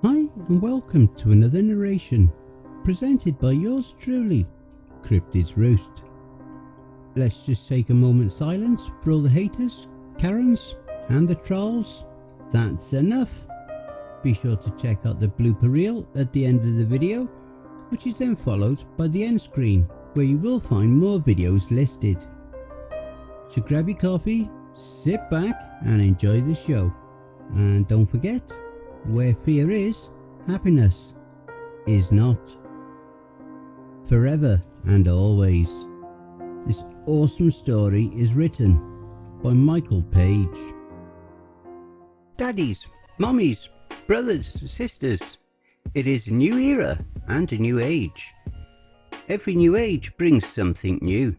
Hi and welcome to another narration, presented by yours truly, Cryptids Roost. Let's just take a moment's silence for all the haters, Karens and the trolls. That's enough. Be sure to check out the blooper reel at the end of the video, which is then followed by the end screen, where you will find more videos listed. So grab your coffee, sit back and enjoy the show. And don't forget, where fear is, happiness is not. Forever and always. This awesome story is written by Michael Paige. Daddies, mummies, brothers, sisters, it is a new era and a new age. Every new age brings something new.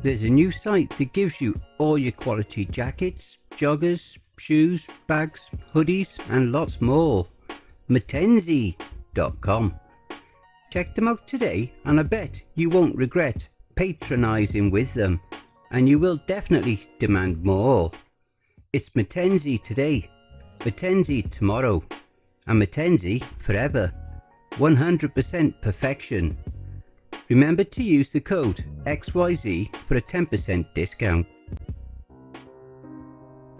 There's a new site that gives you all your quality jackets, joggers, shoes, bags, hoodies and lots more. Metaphysik.com. Check them out today and I bet you won't regret patronising with them, and you will definitely demand more. It's Metaphysik today, Metaphysik tomorrow, and Metaphysik forever. 100% perfection. Remember to use the code XYZ for a 10% discount.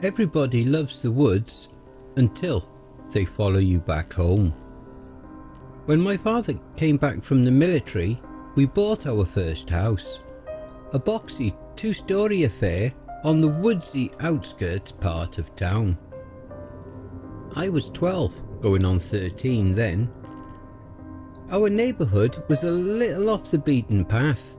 Everybody loves the woods until they follow you back home. When my father came back from the military, we bought our first house. A boxy two-storey affair on the woodsy outskirts part of town. I was 12, going on 13 then. Our neighbourhood was a little off the beaten path,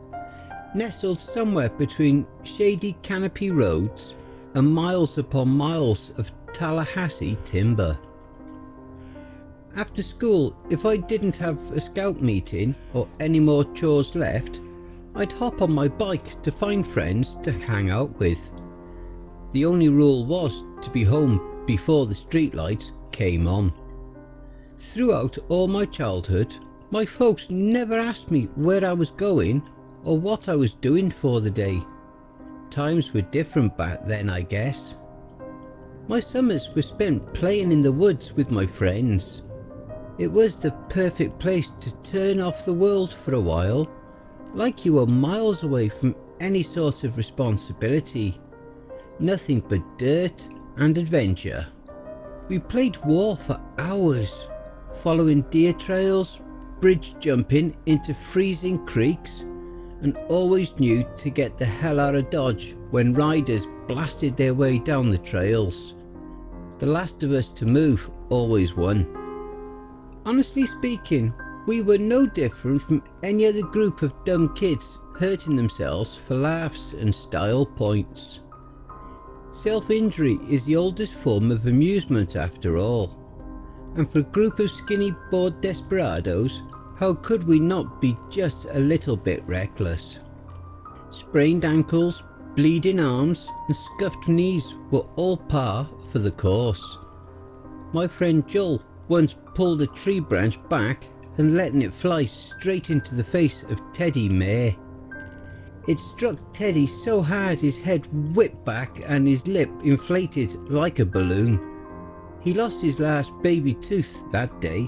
nestled somewhere between shady canopy roads and miles upon miles of Tallahassee timber. After school, if I didn't have a scout meeting or any more chores left, I'd hop on my bike to find friends to hang out with. The only rule was to be home before the streetlights came on. Throughout all my childhood, my folks never asked me where I was going or what I was doing for the day. Times were different back then, I guess. My summers were spent playing in the woods with my friends. It was the perfect place to turn off the world for a while, like you were miles away from any sort of responsibility. Nothing but dirt and adventure. We played war for hours, following deer trails, bridge jumping into freezing creeks, and always knew to get the hell out of Dodge when riders blasted their way down the trails. The last of us to move always won. Honestly speaking, we were no different from any other group of dumb kids hurting themselves for laughs and style points. Self-injury is the oldest form of amusement after all, and for a group of skinny bored desperados, how could we not be just a little bit reckless? Sprained ankles, bleeding arms and scuffed knees were all par for the course. My friend Joel once pulled a tree branch back and letting it fly straight into the face of Teddy Mayer. It struck Teddy so hard his head whipped back and his lip inflated like a balloon. He lost his last baby tooth that day.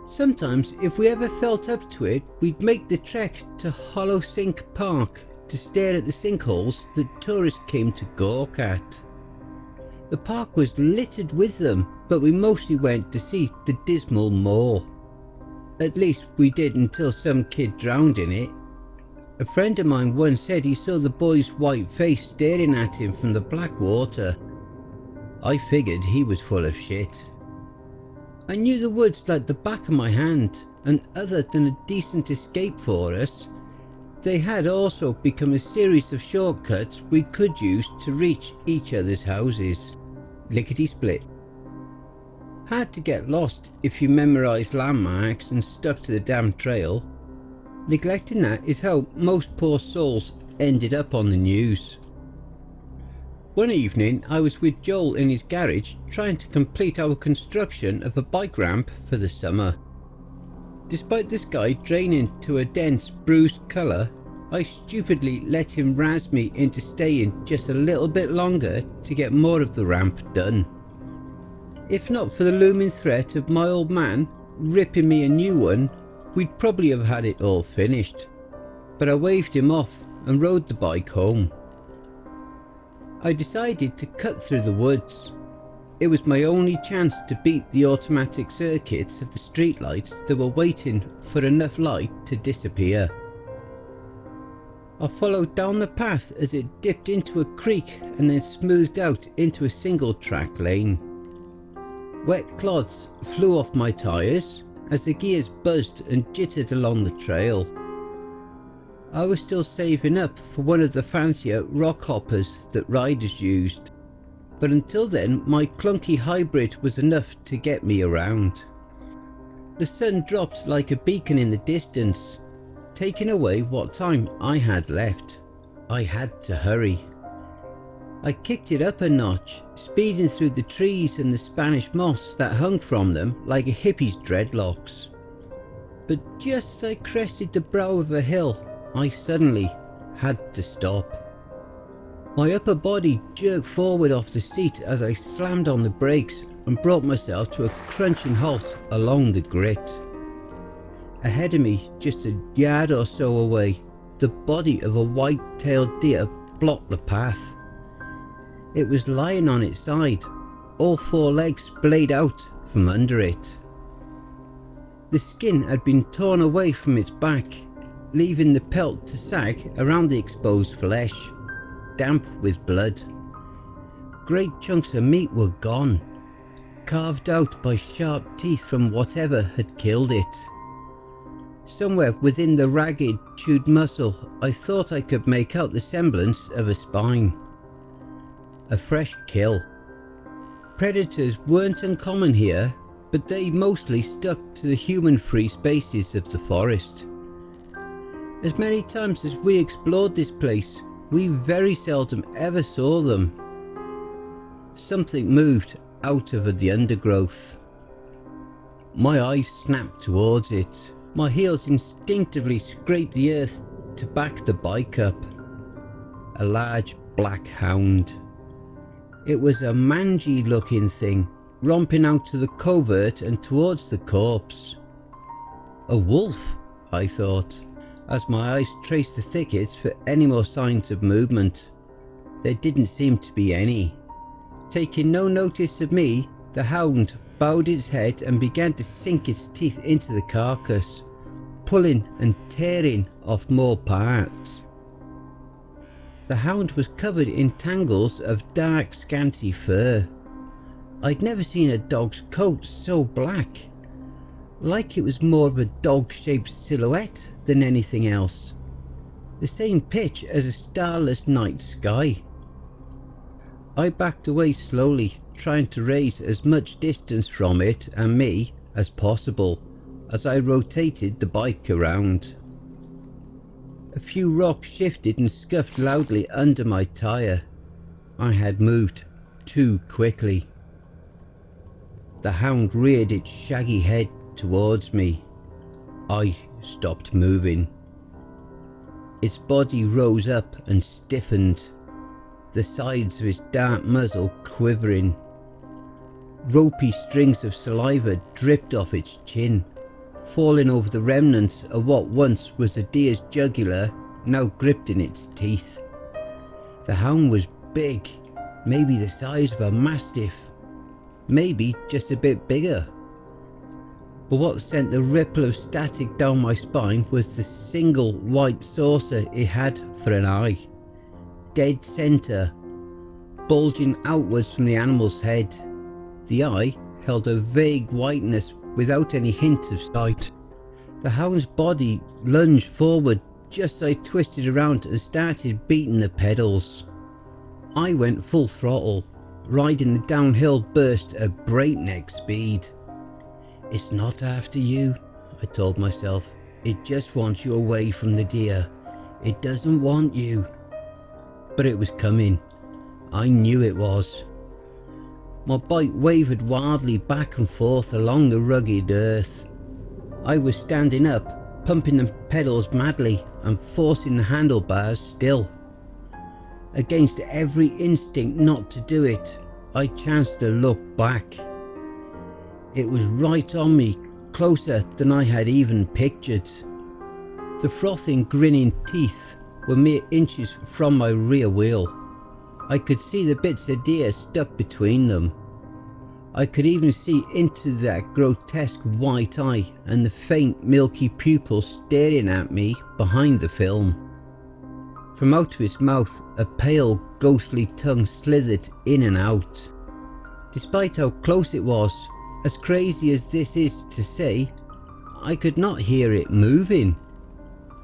Sometimes if we ever felt up to it, we'd make the trek to Hollow Sink Park to stare at the sinkholes that tourists came to gawk at. The park was littered with them, but we mostly went to see the dismal moor. At least we did until some kid drowned in it. A friend of mine once said he saw the boy's white face staring at him from the black water. I figured he was full of shit. I knew the woods like the back of my hand, and other than a decent escape for us, they had also become a series of shortcuts we could use to reach each other's houses. Lickety-split. Hard to get lost if you memorised landmarks and stuck to the damn trail. Neglecting that is how most poor souls ended up on the news. One evening I was with Joel in his garage trying to complete our construction of a bike ramp for the summer. Despite the sky draining to a dense bruised colour, I stupidly let him razz me into staying just a little bit longer to get more of the ramp done. If not for the looming threat of my old man ripping me a new one, we'd probably have had it all finished. But I waved him off and rode the bike home. I decided to cut through the woods. It was my only chance to beat the automatic circuits of the streetlights that were waiting for enough light to disappear. I followed down the path as it dipped into a creek and then smoothed out into a single track lane. Wet clods flew off my tyres as the gears buzzed and jittered along the trail. I was still saving up for one of the fancier rock hoppers that riders used, but until then my clunky hybrid was enough to get me around. The sun dropped like a beacon in the distance, taking away what time I had left. I had to hurry. I kicked it up a notch, speeding through the trees and the Spanish moss that hung from them like a hippie's dreadlocks. But just as I crested the brow of a hill, I suddenly had to stop. My upper body jerked forward off the seat as I slammed on the brakes and brought myself to a crunching halt along the grit. Ahead of me, just a yard or so away, the body of a white-tailed deer blocked the path. It was lying on its side, all four legs splayed out from under it. The skin had been torn away from its back, leaving the pelt to sag around the exposed flesh, damp with blood. Great chunks of meat were gone, carved out by sharp teeth from whatever had killed it. Somewhere within the ragged, chewed muscle, I thought I could make out the semblance of a spine. A fresh kill. Predators weren't uncommon here, but they mostly stuck to the human-free spaces of the forest. As many times as we explored this place, we very seldom ever saw them. Something moved out of the undergrowth. My eyes snapped towards it. My heels instinctively scraped the earth to back the bike up. A large black hound. It was a mangy looking thing, romping out to the covert and towards the corpse. A wolf, I thought, as my eyes traced the thickets for any more signs of movement. There didn't seem to be any. Taking no notice of me, the hound bowed its head and began to sink its teeth into the carcass, pulling and tearing off more parts. The hound was covered in tangles of dark, scanty fur. I'd never seen a dog's coat so black, like it was more of a dog-shaped silhouette than anything else. The same pitch as a starless night sky. I backed away slowly, trying to raise as much distance from it and me as possible as I rotated the bike around. A few rocks shifted and scuffed loudly under my tyre. I had moved too quickly. The hound reared its shaggy head towards me. I stopped moving. Its body rose up and stiffened, the sides of its dark muzzle quivering. Ropey strings of saliva dripped off its chin, falling over the remnants of what once was a deer's jugular, now gripped in its teeth. The hound was big, maybe the size of a mastiff, maybe just a bit bigger. But what sent the ripple of static down my spine was the single white saucer it had for an eye, dead centre, bulging outwards from the animal's head. The eye held a vague whiteness without any hint of sight. The hound's body lunged forward just as I twisted around and started beating the pedals. I went full throttle, riding the downhill burst at breakneck speed. "It's not after you," I told myself. "It just wants you away from the deer. It doesn't want you." But it was coming. I knew it was. My bike wavered wildly back and forth along the rugged earth. I was standing up, pumping the pedals madly and forcing the handlebars still. Against every instinct not to do it, I chanced to look back. It was right on me, closer than I had even pictured. The frothing, grinning teeth were mere inches from my rear wheel. I could see the bits of deer stuck between them. I could even see into that grotesque white eye and the faint milky pupil staring at me behind the film. From out of his mouth a pale ghostly tongue slithered in and out. Despite how close it was, as crazy as this is to say, I could not hear it moving.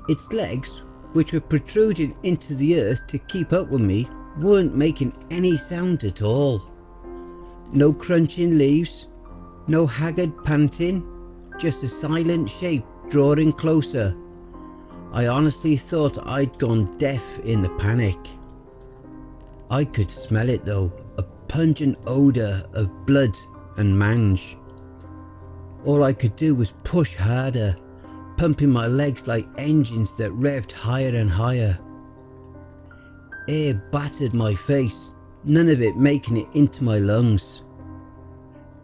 Its legs, which were protruding into the earth to keep up with me, weren't making any sound at all. No crunching leaves, no haggard panting, just a silent shape drawing closer. I honestly thought I'd gone deaf in the panic. I could smell it though, a pungent odour of blood and mange. All I could do was push harder, pumping my legs like engines that revved higher and higher. Air battered my face, none of it making it into my lungs.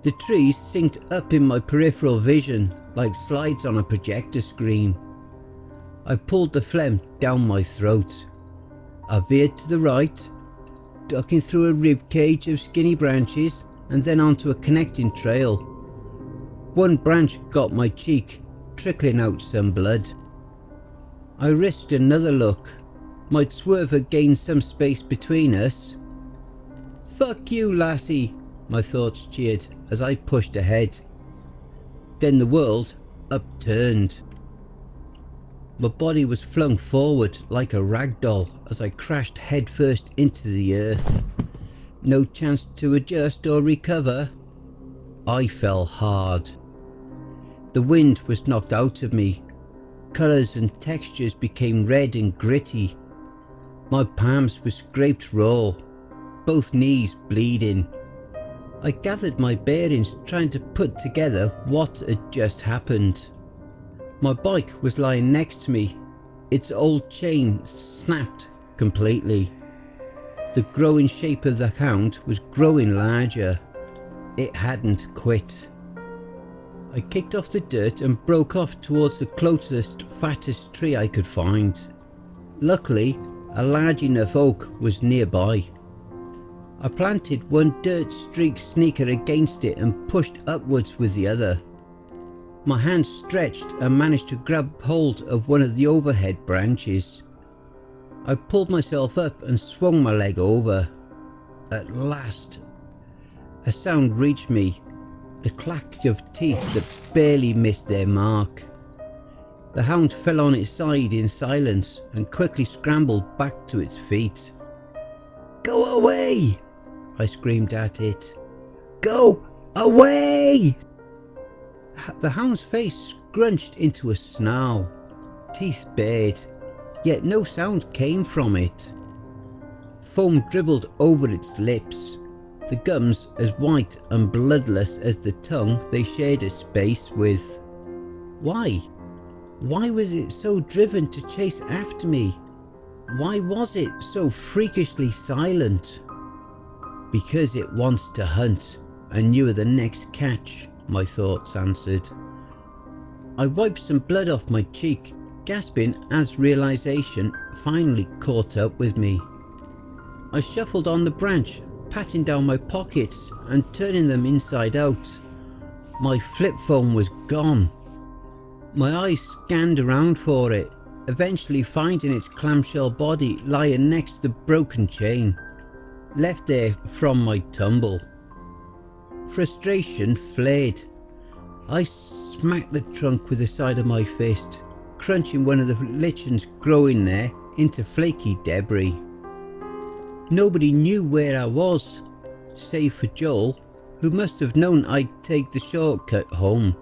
The trees synced up in my peripheral vision like slides on a projector screen. I pulled the phlegm down my throat. I veered to the right, ducking through a rib cage of skinny branches and then onto a connecting trail. One branch got my cheek, trickling out some blood. I risked another look. Might Swerver gain some space between us. "Fuck you, lassie," my thoughts cheered as I pushed ahead. Then the world upturned. My body was flung forward like a rag doll as I crashed headfirst into the earth. No chance to adjust or recover. I fell hard. The wind was knocked out of me. Colours and textures became red and gritty. My palms were scraped raw, both knees bleeding. I gathered my bearings, trying to put together what had just happened. My bike was lying next to me, its old chain snapped completely. The growing shape of the hound was growing larger. It hadn't quit. I kicked off the dirt and broke off towards the closest, fattest tree I could find. Luckily, a large enough oak was nearby. I planted one dirt-streaked sneaker against it and pushed upwards with the other. My hand stretched and managed to grab hold of one of the overhead branches. I pulled myself up and swung my leg over. At last, a sound reached me, the clack of teeth that barely missed their mark. The hound fell on its side in silence and quickly scrambled back to its feet. "Go away!" I screamed at it. "Go away!" The hound's face scrunched into a snarl, teeth bared, yet no sound came from it. Foam dribbled over its lips, the gums as white and bloodless as the tongue they shared a space with. Why? Why was it so driven to chase after me? Why was it so freakishly silent? Because it wants to hunt, and you are the next catch, my thoughts answered. I wiped some blood off my cheek, gasping as realization finally caught up with me. I shuffled on the branch, patting down my pockets and turning them inside out. My flip phone was gone. My eyes scanned around for it, eventually finding its clamshell body lying next to the broken chain, left there from my tumble. Frustration flared. I smacked the trunk with the side of my fist, crunching one of the lichens growing there into flaky debris. Nobody knew where I was, save for Joel, who must have known I'd take the shortcut home.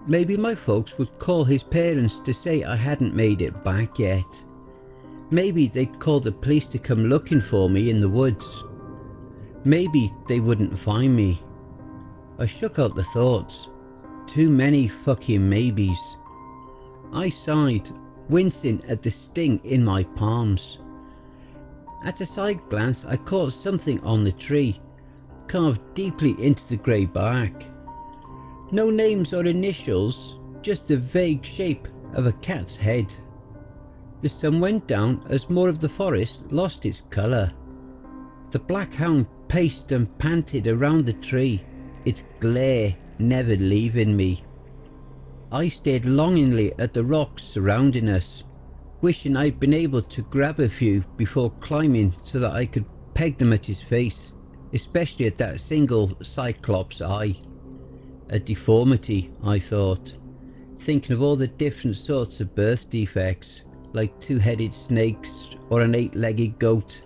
Maybe my folks would call his parents to say I hadn't made it back yet. Maybe they'd call the police to come looking for me in the woods. Maybe they wouldn't find me. I shook out the thoughts. Too many fucking maybes. I sighed, wincing at the sting in my palms. At a side glance I caught something on the tree, carved deeply into the grey bark. No names or initials, just the vague shape of a cat's head. The sun went down as more of the forest lost its colour. The black hound paced and panted around the tree, its glare never leaving me. I stared longingly at the rocks surrounding us, wishing I'd been able to grab a few before climbing so that I could peg them at his face, especially at that single cyclops eye. A deformity, I thought, thinking of all the different sorts of birth defects, like two-headed snakes or an eight-legged goat.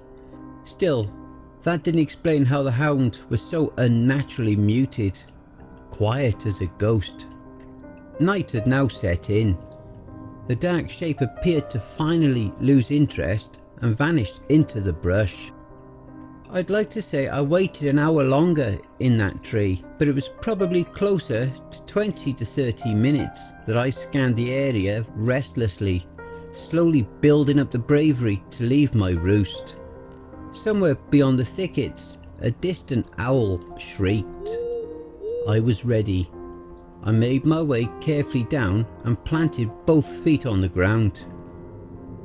Still, that didn't explain how the hound was so unnaturally muted, quiet as a ghost. Night had now set in. The dark shape appeared to finally lose interest and vanished into the brush. I'd like to say I waited an hour longer in that tree, but it was probably closer to 20 to 30 minutes that I scanned the area restlessly, slowly building up the bravery to leave my roost. Somewhere beyond the thickets, a distant owl shrieked. I was ready. I made my way carefully down and planted both feet on the ground.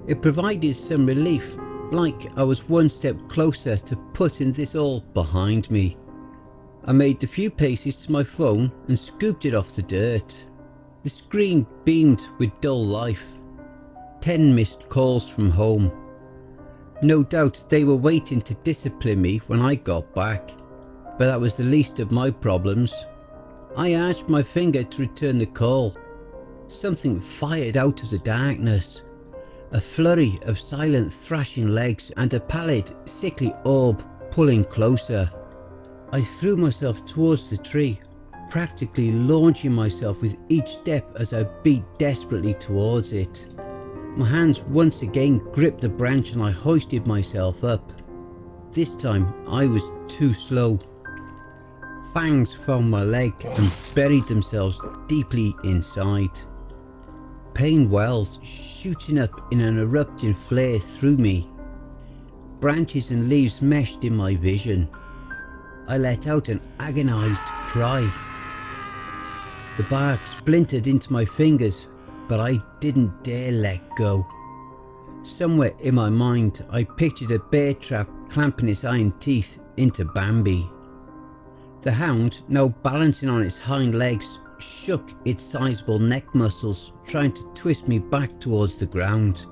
It provided some relief, like I was one step closer to putting this all behind me. I made a few paces to my phone and scooped it off the dirt. The screen beamed with dull life. 10 missed calls from home. No doubt they were waiting to discipline me when I got back, but that was the least of my problems. I arched my finger to return the call. Something fired out of the darkness. A flurry of silent thrashing legs and a pallid, sickly orb pulling closer. I threw myself towards the tree, practically launching myself with each step as I beat desperately towards it. My hands once again gripped the branch and I hoisted myself up. This time I was too slow. Fangs found my leg and buried themselves deeply inside. Pain wells shooting up in an erupting flare through me. Branches and leaves meshed in my vision. I let out an agonised cry. The bark splintered into my fingers, but I didn't dare let go. Somewhere in my mind I pictured a bear trap clamping its iron teeth into Bambi. The hound, now balancing on its hind legs, shook its sizable neck muscles, trying to twist me back towards the ground.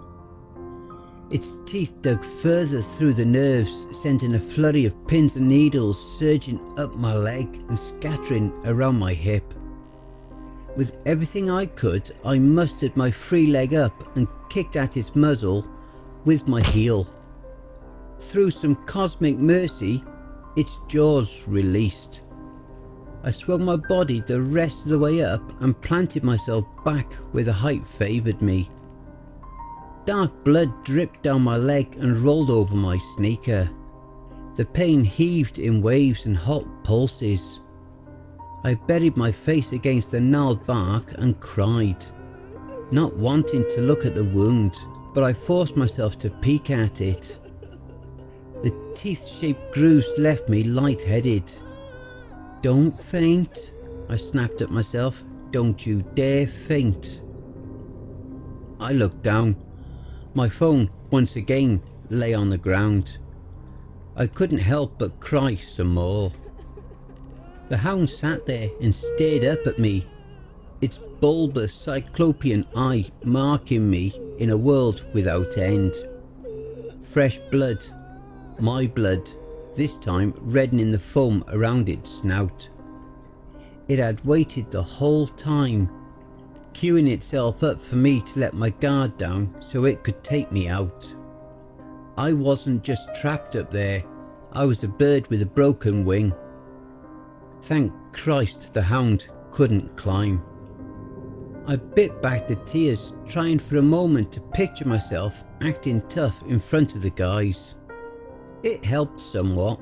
Its teeth dug further through the nerves, sending a flurry of pins and needles surging up my leg and scattering around my hip. With everything I could, I mustered my free leg up and kicked at its muzzle with my heel. Through some cosmic mercy, its jaws released. I swung my body the rest of the way up and planted myself back where the height favoured me. Dark blood dripped down my leg and rolled over my sneaker. The pain heaved in waves and hot pulses. I buried my face against the gnarled bark and cried, not wanting to look at the wound, but I forced myself to peek at it. The teeth-shaped grooves left me light-headed. "Don't faint," I snapped at myself. "Don't you dare faint." I looked down. My phone once again lay on the ground. I couldn't help but cry some more. The hound sat there and stared up at me, its bulbous cyclopean eye marking me in a world without end. Fresh blood, my blood, this time reddening the foam around its snout. It had waited the whole time, queuing itself up for me to let my guard down so it could take me out. I wasn't just trapped up there, I was a bird with a broken wing. Thank Christ the hound couldn't climb. I bit back the tears, trying for a moment to picture myself acting tough in front of the guys. It helped somewhat.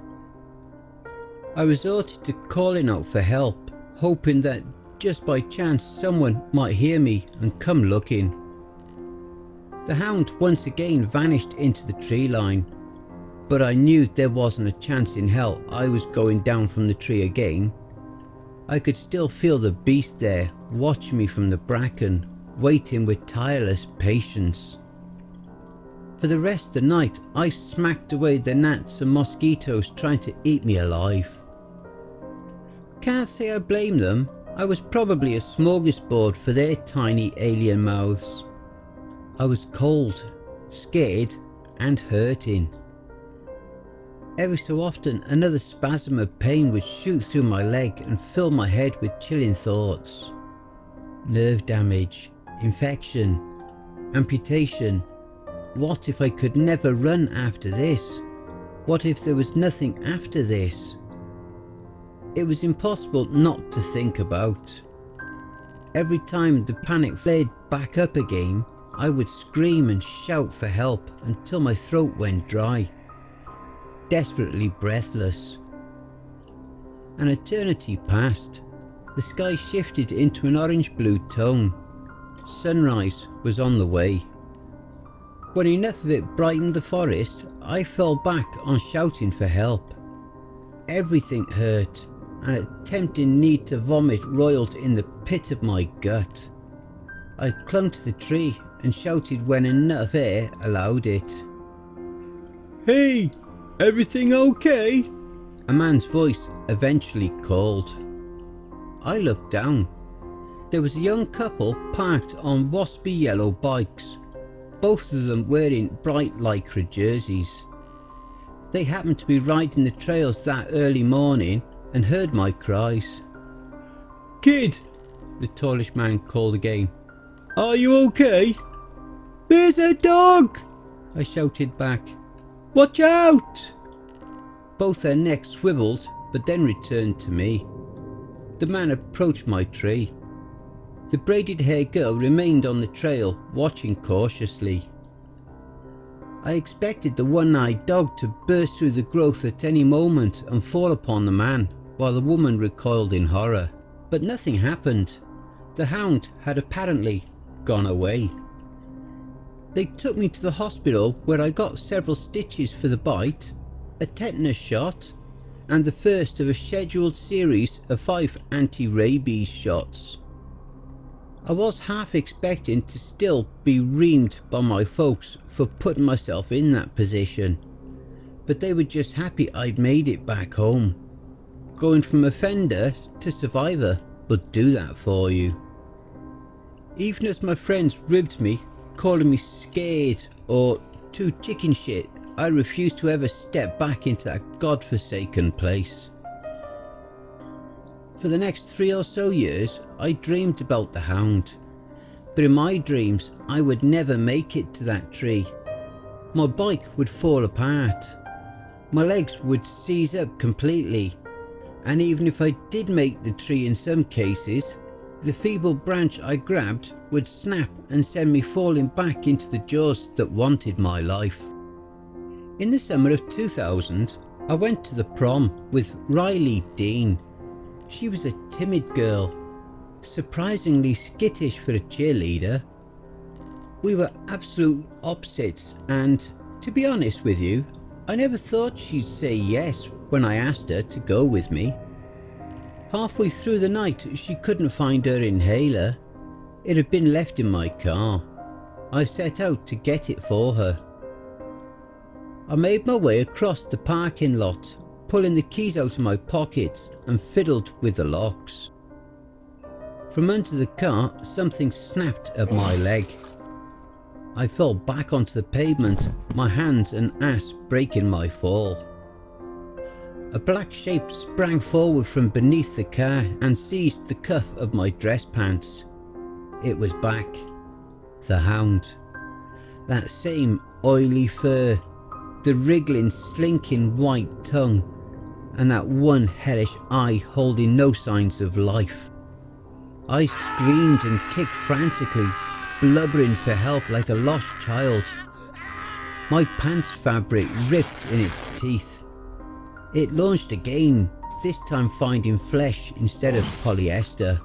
I resorted to calling out for help, hoping that just by chance someone might hear me and come looking. The hound once again vanished into the tree line, but I knew there wasn't a chance in hell I was going down from the tree again. I could still feel the beast there, watching me from the bracken, waiting with tireless patience. For the rest of the night, I smacked away the gnats and mosquitoes trying to eat me alive. Can't say I blame them. I was probably a smorgasbord for their tiny alien mouths. I was cold, scared, and hurting. Every so often, another spasm of pain would shoot through my leg and fill my head with chilling thoughts. Nerve damage, infection, amputation. What if I could never run after this? What if there was nothing after this? It was impossible not to think about. Every time the panic flared back up again, I would scream and shout for help until my throat went dry. Desperately breathless. An eternity passed. The sky shifted into an orange-blue tone. Sunrise was on the way. When enough of it brightened the forest, I fell back on shouting for help. Everything hurt, and a tempting need to vomit roiled in the pit of my gut. I clung to the tree and shouted when enough air allowed it. "Hey, everything okay?" a man's voice eventually called. I looked down. There was a young couple parked on waspy yellow bikes, both of them wearing bright lycra jerseys. They happened to be riding the trails that early morning and heard my cries. "Kid," the tallish man called again, "are you okay?" "There's a dog," I shouted back. "Watch out!" Both their necks swiveled but then returned to me. The man approached my tree. The braided haired girl remained on the trail, watching cautiously. I expected the one-eyed dog to burst through the growth at any moment and fall upon the man, while the woman recoiled in horror. But nothing happened. The hound had apparently gone away. They took me to the hospital where I got several stitches for the bite, a tetanus shot, and the first of a scheduled series of 5 anti-rabies shots. I was half expecting to still be reamed by my folks for putting myself in that position, but they were just happy I'd made it back home. Going from offender to survivor will do that for you. Even as my friends ribbed me, calling me scared or too chicken shit, I refused to ever step back into that godforsaken place. For the next 3 or so years, I dreamed about the hound, but in my dreams, I would never make it to that tree. My bike would fall apart. My legs would seize up completely, and even if I did make the tree in some cases, the feeble branch I grabbed would snap and send me falling back into the jaws that wanted my life. In the summer of 2000, I went to the prom with Riley Dean. She was a timid girl, surprisingly skittish for a cheerleader. We were absolute opposites, and to be honest with you, I never thought she'd say yes when I asked her to go with me. Halfway through the night, she couldn't find her inhaler. It had been left in my car. I set out to get it for her. I made my way across the parking lot, pulling the keys out of my pockets and fiddled with the locks. From under the car, something snapped at my leg. I fell back onto the pavement, my hands and ass breaking my fall. A black shape sprang forward from beneath the car and seized the cuff of my dress pants. It was back. The hound. That same oily fur, the wriggling, slinking white tongue, and that one hellish eye holding no signs of life. I screamed and kicked frantically, blubbering for help like a lost child. My pants fabric ripped in its teeth. It launched again, this time finding flesh instead of polyester.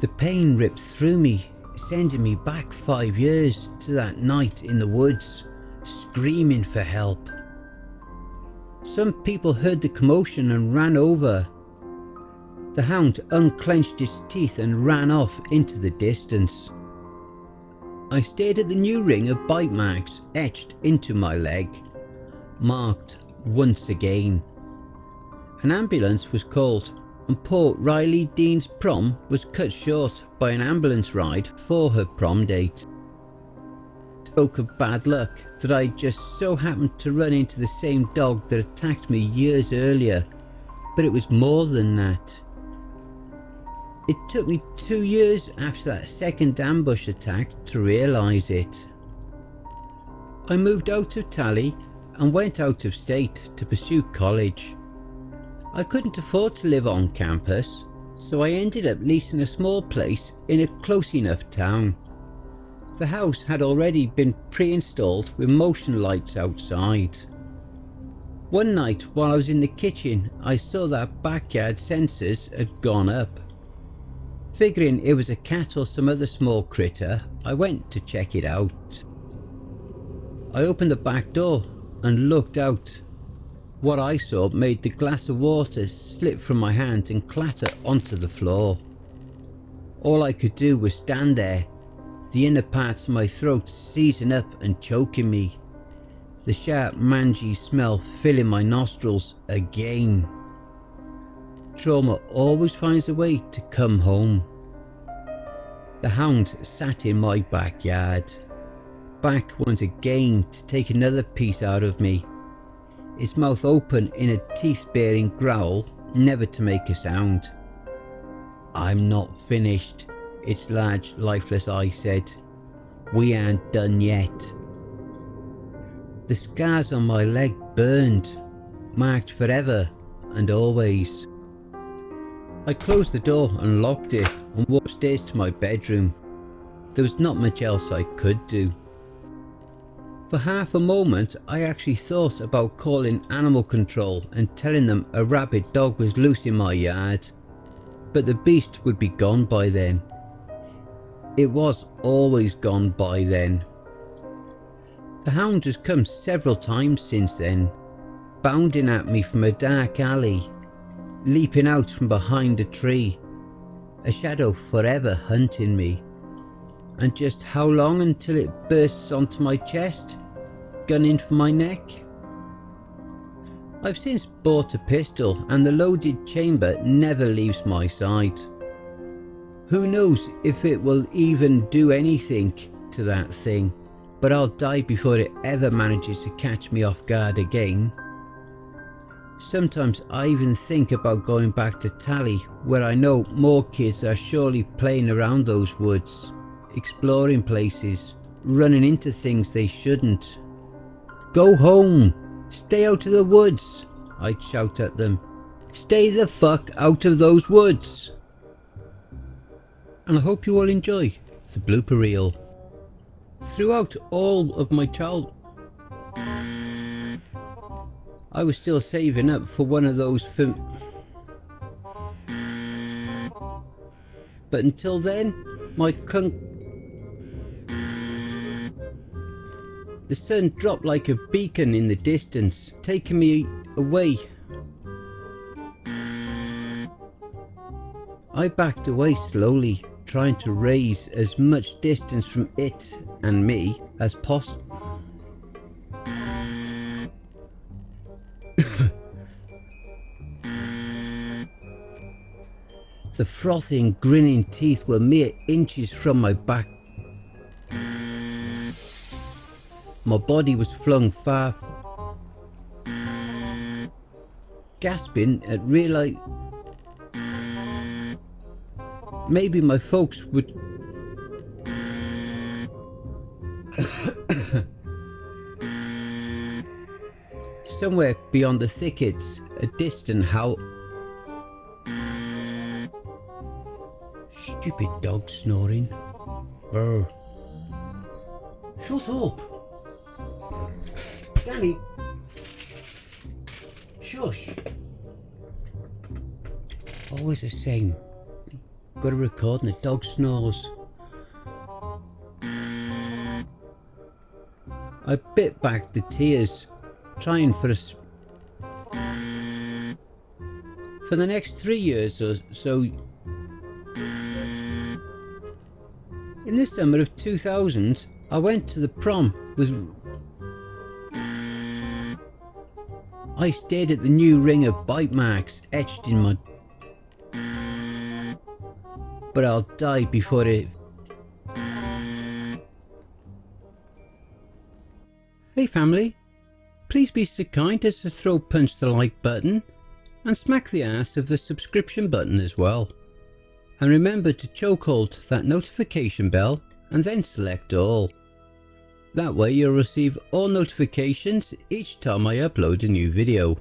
The pain ripped through me, sending me back 5 years to that night in the woods, screaming for help. Some people heard the commotion and ran over. The hound unclenched his teeth and ran off into the distance. I stared at the new ring of bite marks etched into my leg, marked once again. An ambulance was called, and poor Riley Dean's prom was cut short by an ambulance ride for her prom date. Spoke of bad luck that I just so happened to run into the same dog that attacked me years earlier, but it was more than that. It took me 2 years after that second ambush attack to realise it. I moved out of Tally and went out of state to pursue college. I couldn't afford to live on campus, so I ended up leasing a small place in a close enough town. The house had already been pre-installed with motion lights outside. One night while I was in the kitchen, I saw that backyard sensors had gone up. Figuring it was a cat or some other small critter, I went to check it out. I opened the back door and looked out. What I saw made the glass of water slip from my hand and clatter onto the floor. All I could do was stand there, the inner parts of my throat seizing up and choking me, the sharp mangy smell filling my nostrils again. Trauma always finds a way to come home. The hound sat in my backyard, back once again to take another piece out of me, its mouth open in a teeth-baring growl, never to make a sound. "I'm not finished," its large lifeless eye said. "We aren't done yet." The scars on my leg burned, marked forever and always. I closed the door and locked it and walked upstairs to my bedroom. There was not much else I could do. For half a moment I actually thought about calling animal control and telling them a rabid dog was loose in my yard, but the beast would be gone by then. It was always gone by then. The hound has come several times since then, bounding at me from a dark alley, leaping out from behind a tree, a shadow forever hunting me. And just how long until it bursts onto my chest, gunning for my neck? I've since bought a pistol and the loaded chamber never leaves my side. Who knows if it will even do anything to that thing, but I'll die before it ever manages to catch me off guard again. Sometimes I even think about going back to Tally, where I know more kids are surely playing around those woods, exploring places, running into things they shouldn't. "Go home! Stay out of the woods!" I'd shout at them. "Stay the fuck out of those woods!" And I hope you all enjoy the blooper reel. Throughout all of my I was still saving up for one of those but until then, the sun dropped like a beacon in the distance, taking me away. I backed away slowly, trying to raise as much distance from it and me as possible. The frothing, grinning teeth were mere inches from my back. My body was flung far, gasping at maybe my folks would somewhere beyond the thickets, a distant howl. Stupid dog snoring. Brr. Shut up! Danny! Shush! Always the same. Got to record and the dog snores. I bit back the tears, trying for For the next 3 years or so. In the summer of 2000, I went to the prom with... I stared at the new ring of bite marks etched in my... But I'll die before it... Hey family, please be so kind as to throw punch the like button and smack the ass of the subscription button as well. And remember to chokehold that notification bell and then select all. That way you'll receive all notifications each time I upload a new video.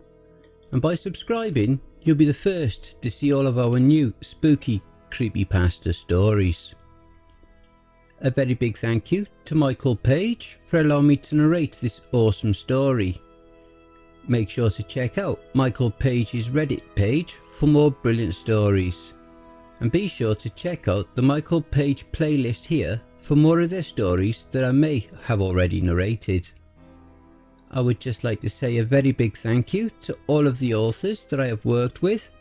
And by subscribing, you'll be the first to see all of our new spooky creepypasta stories. A very big thank you to Michael Paige for allowing me to narrate this awesome story. Make sure to check out Michael Paige's Reddit page for more brilliant stories. And be sure to check out the Michael Paige playlist here for more of their stories that I may have already narrated. I would just like to say a very big thank you to all of the authors that I have worked with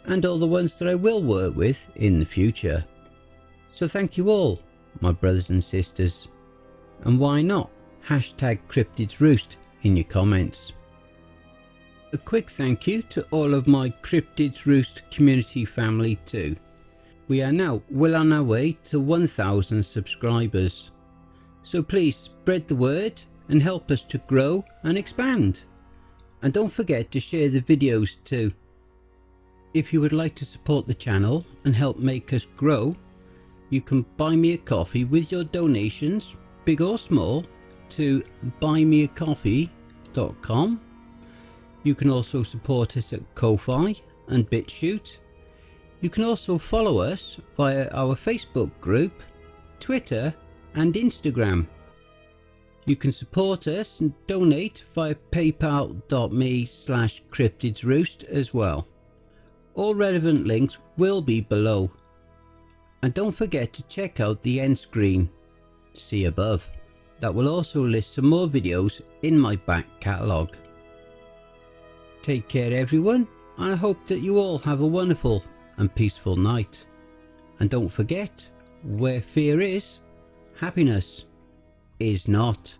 and all the ones that I will work with in the future. So thank you all, my brothers and sisters, and why not hashtag cryptidsroost in your comments. A quick thank you to all of my Cryptids Roost community family too. We are now well on our way to 1,000 subscribers, so please spread the word and help us to grow and expand, and don't forget to share the videos too. If you would like to support the channel and help make us grow, you can buy me a coffee with your donations, big or small, to buymeacoffee.com. You can also support us at Ko-Fi and BitChute. You can also follow us via our Facebook group, Twitter and Instagram. You can support us and donate via paypal.me/cryptidsroost as well. All relevant links will be below. And don't forget to check out the end screen, see above. That will also list some more videos in my back catalogue. Take care everyone, and I hope that you all have a wonderful and peaceful night. And don't forget, where fear is, happiness is not.